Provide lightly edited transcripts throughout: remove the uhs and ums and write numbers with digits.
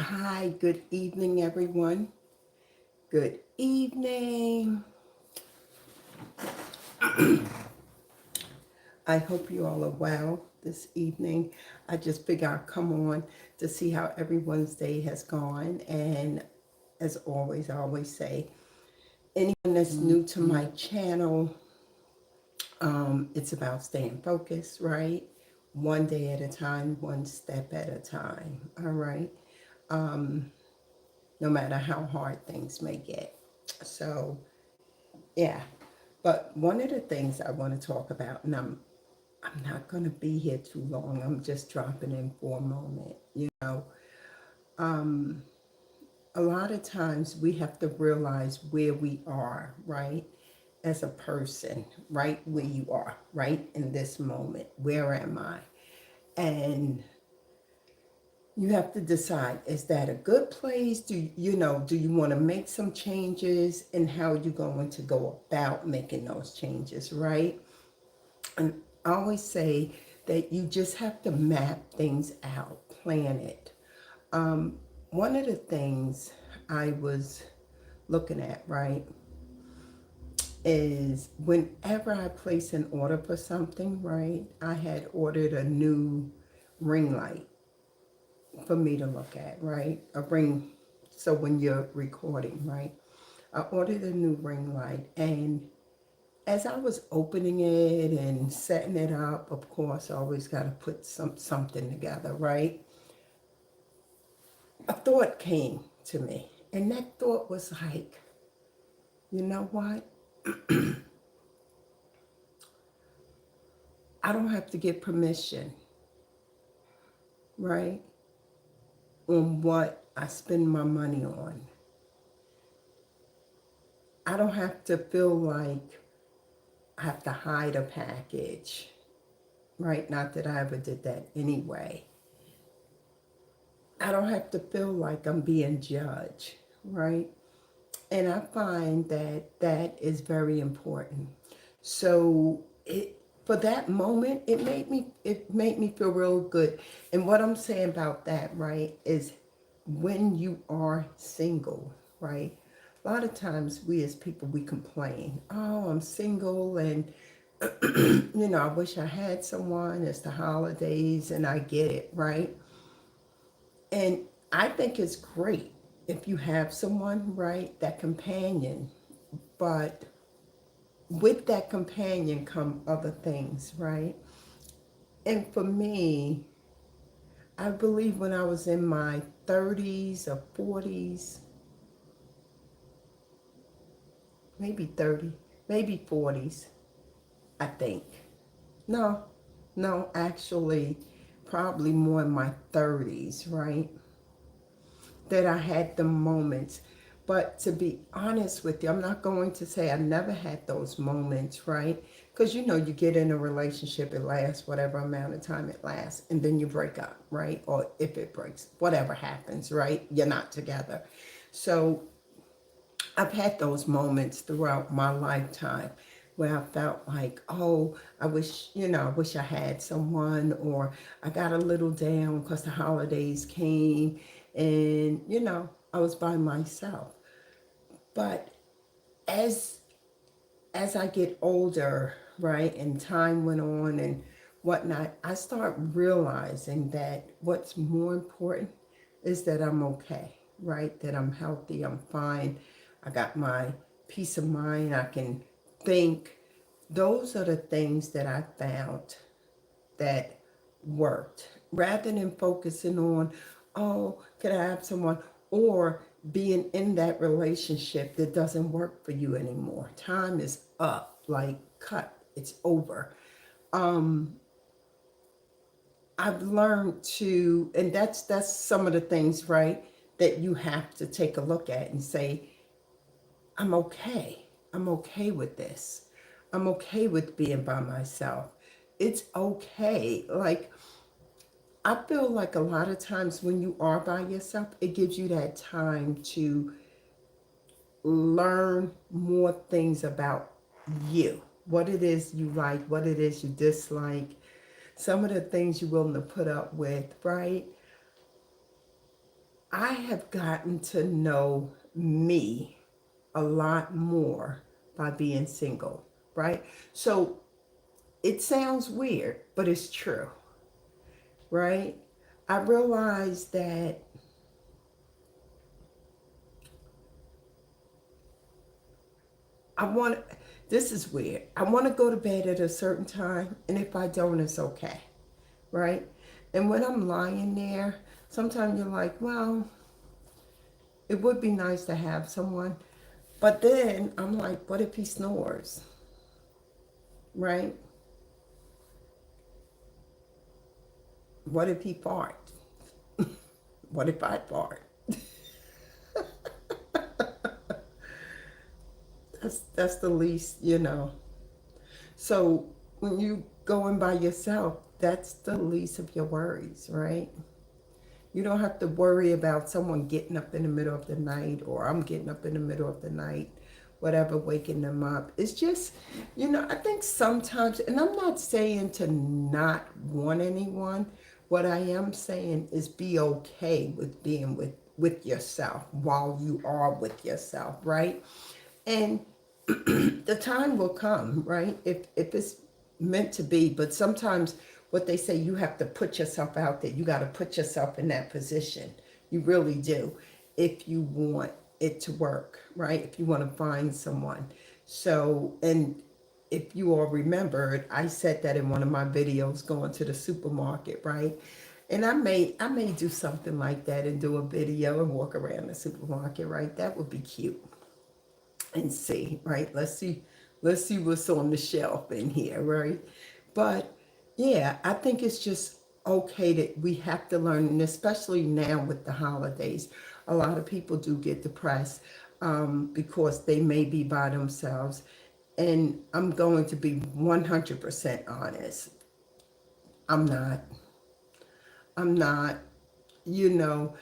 Hi, good evening, everyone. Good evening. I hope you all are well this evening. I just figured I'd come on to see how everyone's day has gone. And as always, I always say, anyone that's new to my channel, it's about staying focused, right? One day at a time, one step at a time, all right? Um, no matter how hard things may get. So, yeah. But one of the things I want to talk about, and I'm not going to be here too long. I'm just dropping in for a moment. Um, a lot of times we have to realize where we are, right? As a person, right where you are, right in this moment. Where am I? And you have to decide, is that a good place? Do you want to make some changes, and how are you going to go about making those changes, right? And I always say that you just have to map things out, plan it. Um, One of the things I was looking at, right, is whenever I place an order for something, right, I had ordered a new ring light for me to look at, right? A ring, so when you're recording, right? I ordered a new ring light, and as I was opening it and setting it up, of course, I always got to put something together, right? A thought came to me, and that thought was like, you know what? I don't have to get permission, right? On what I spend my money on. I don't have to feel like I have to hide a package, right? Not that I ever did that anyway. I don't have to feel like I'm being judged, right? And I find that that is very important. So for that moment, it made me feel real good. And what I'm saying about that, right, is when you are single, right? A lot of times we as people we complain, oh, I'm single, and I wish I had someone. It's the holidays, and I get it, right? And I think it's great if you have someone, right, that companion. But with that companion come other things, right? And for me, I believe when I was in my 30s or 40s, maybe 30, maybe 40s, I think. No, no, actually, probably more in my 30s, right? That I had the moments. But to be honest with you, I'm not going to say I never had those moments, right? Because you get in a relationship, it lasts whatever amount of time it lasts, and then you break up, right? Or if it breaks, whatever happens, right? You're not together. So I've had those moments throughout my lifetime where I felt like, oh, I wish I had someone, or I got a little down because the holidays came, and I was by myself. But as as I get older, right, and time went on and whatnot, I start realizing that what's more important is that I'm okay, right? That I'm healthy, I'm fine, I got my peace of mind, I can think. Those are the things that I found that worked rather than focusing on, oh, could I have someone, or being in that relationship that doesn't work for you anymore. Time is up, like cut, it's over. Um, I've learned to, and that's some of the things, right, that you have to take a look at and say, I'm okay. I'm okay with this. I'm okay with being by myself. It's okay. Like, I feel like a lot of times when you are by yourself, it gives you that time to learn more things about you. What it is you like, what it is you dislike, some of the things you're willing to put up with, right? I have gotten to know me a lot more by being single, right? So it sounds weird, but it's true, right? I realized that I want, this is weird. I want to go to bed at a certain time, and if I don't, it's okay, right? And when I'm lying there, sometimes you're like, well, it would be nice to have someone. But then I'm like, what if he snores, right? What if he farts? What if I fart? That's the least, you know. So when you going by yourself, that's the least of your worries, right? You don't have to worry about someone getting up in the middle of the night, or I'm getting up in the middle of the night, whatever, waking them up. It's just, I think sometimes, and I'm not saying to not want anyone. What I am saying is be okay with being with yourself while you are with yourself, right? And the time will come, right? If it's meant to be. But sometimes what they say, you have to put yourself out there. You got to put yourself in that position. You really do, if you want it to work, right? If you want to find someone. So, and if you all remembered, I said that in one of my videos going to the supermarket, right? And I may do something like that and do a video and walk around the supermarket, right? That would be cute. And see, right? Let's see what's on the shelf in here, right? But yeah, I think it's just okay that we have to learn, and especially now with the holidays, a lot of people do get depressed because they may be by themselves. And I'm going to be 100% honest. I'm not. I'm not. You know,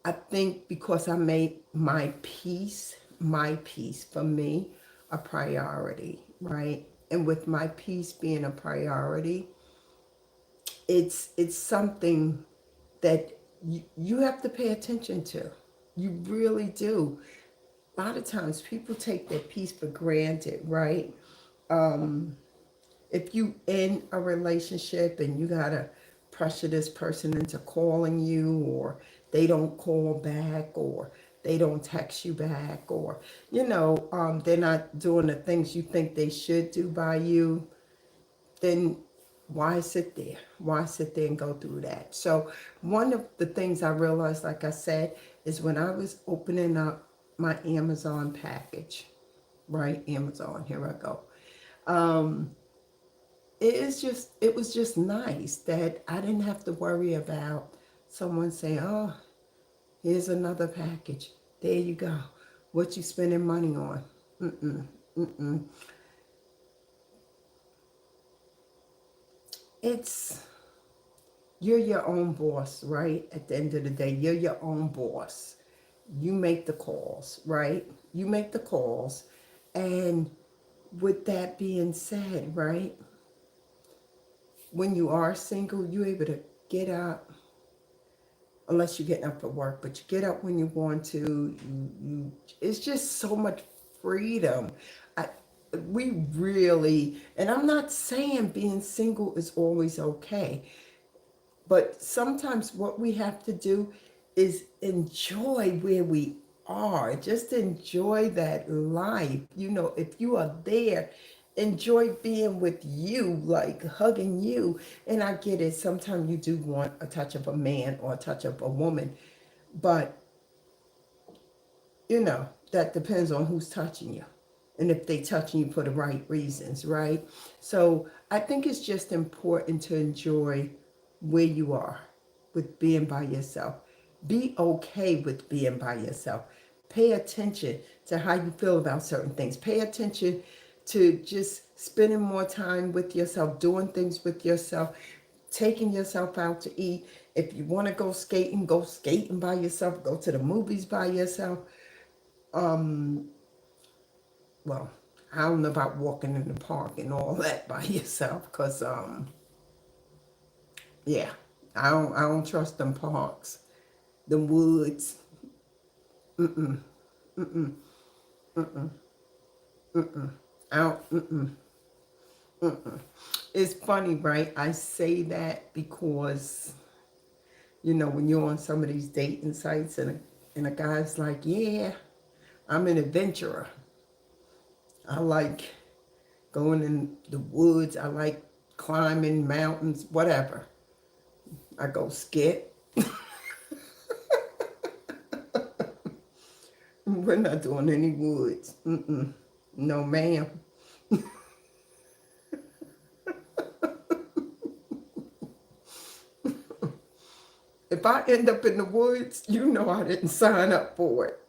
I think because I made my peace for me, a priority, right? And with my peace being a priority, it's something that you have to pay attention to. You really do. A lot of times people take their peace for granted, right? If you in a relationship and you gotta pressure this person into calling you, or they don't call back, or they don't text you back, or they're not doing the things you think they should do by you, then why sit there and go through that? So one of the things I realized, like I said, is when I was opening up my Amazon package, right? Amazon, here I go. It was just nice that I didn't have to worry about someone saying, oh, here's another package. There you go. What you spending money on? Mm-mm, mm-mm. It's, you're your own boss, right? At the end of the day, you're your own boss. You make the calls, right? You make the calls. And with that being said, right, when you are single, you're able to get up, unless you're getting up for work, but you get up when you want to. It's just so much freedom. I, we really, and I'm not saying being single is always okay, but sometimes what we have to do is enjoy where we are. Just enjoy that life. If you are there, enjoy being with you, like hugging you. And I get it. Sometimes you do want a touch of a man or a touch of a woman, but that depends on who's touching you. And if they touching you for the right reasons, right? So I think it's just important to enjoy where you are with being by yourself. Be okay with being by yourself. Pay attention to how you feel about certain things. Pay attention to just spending more time with yourself, doing things with yourself, taking yourself out to eat. If you want to go skating by yourself, go to the movies by yourself. Well, I don't know about walking in the park and all that by yourself, because yeah, I don't trust them parks. The woods. Out. It's funny, right? I say that because, you know, when you're on some of these dating sites and a guy's like, yeah, I'm an adventurer. I like going in the woods. I like climbing mountains, whatever. I go skip. We're not doing any woods. No, ma'am. If I end up in the woods, you know I didn't sign up for it.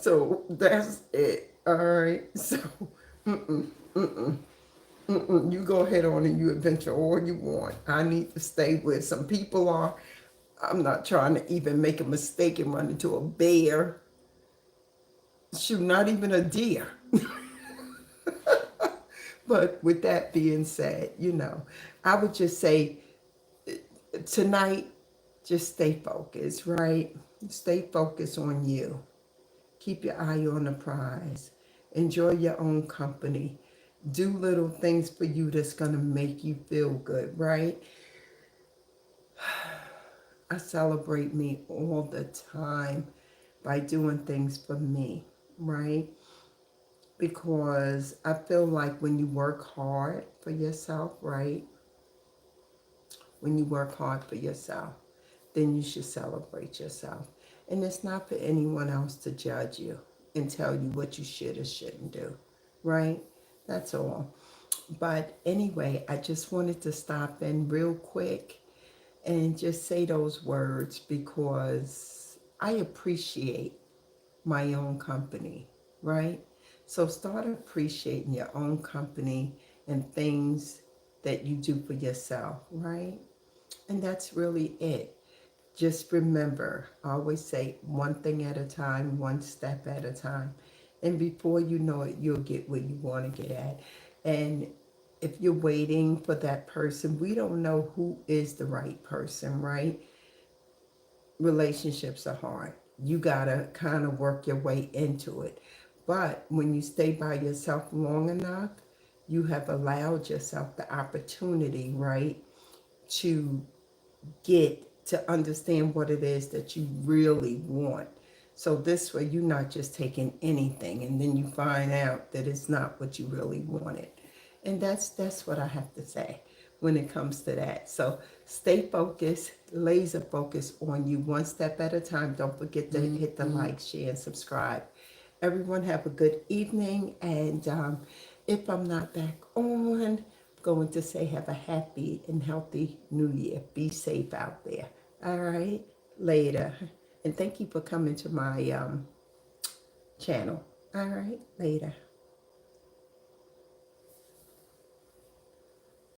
So that's it. All right. So you go ahead on and you adventure all you want. I need to stay where some people are. I'm not trying to even make a mistake and run into a bear. Shoot, not even a deer. But with that being said, you know, I would just say tonight, just stay focused, right? Stay focused on you. Keep your eye on the prize. Enjoy your own company. Do little things for you that's going to make you feel good, right? I celebrate me all the time by doing things for me, right? Because I feel like when you work hard for yourself, right? When you work hard for yourself, then you should celebrate yourself. And it's not for anyone else to judge you and tell you what you should or shouldn't do, right? That's all. But anyway, I just wanted to stop in real quick and just say those words because I appreciate my own company, right? So start appreciating your own company and things that you do for yourself, right? And that's really it. Just remember, I always say one thing at a time, one step at a time. And before you know it, you'll get where you want to get at. And if you're waiting for that person, we don't know who is the right person, right? Relationships are hard. You got to kind of work your way into it. But when you stay by yourself long enough, you have allowed yourself the opportunity, right, to get to understand what it is that you really want. So this way you're not just taking anything and then you find out that it's not what you really wanted. And that's what I have to say when it comes to that. So stay focused, laser focused on you one step at a time. Don't forget to hit the like, share, and subscribe. Everyone have a good evening. And if I'm not back on, going to say have a happy and healthy new year. Be safe out there. All right. Later. And thank you for coming to my channel. All right. Later.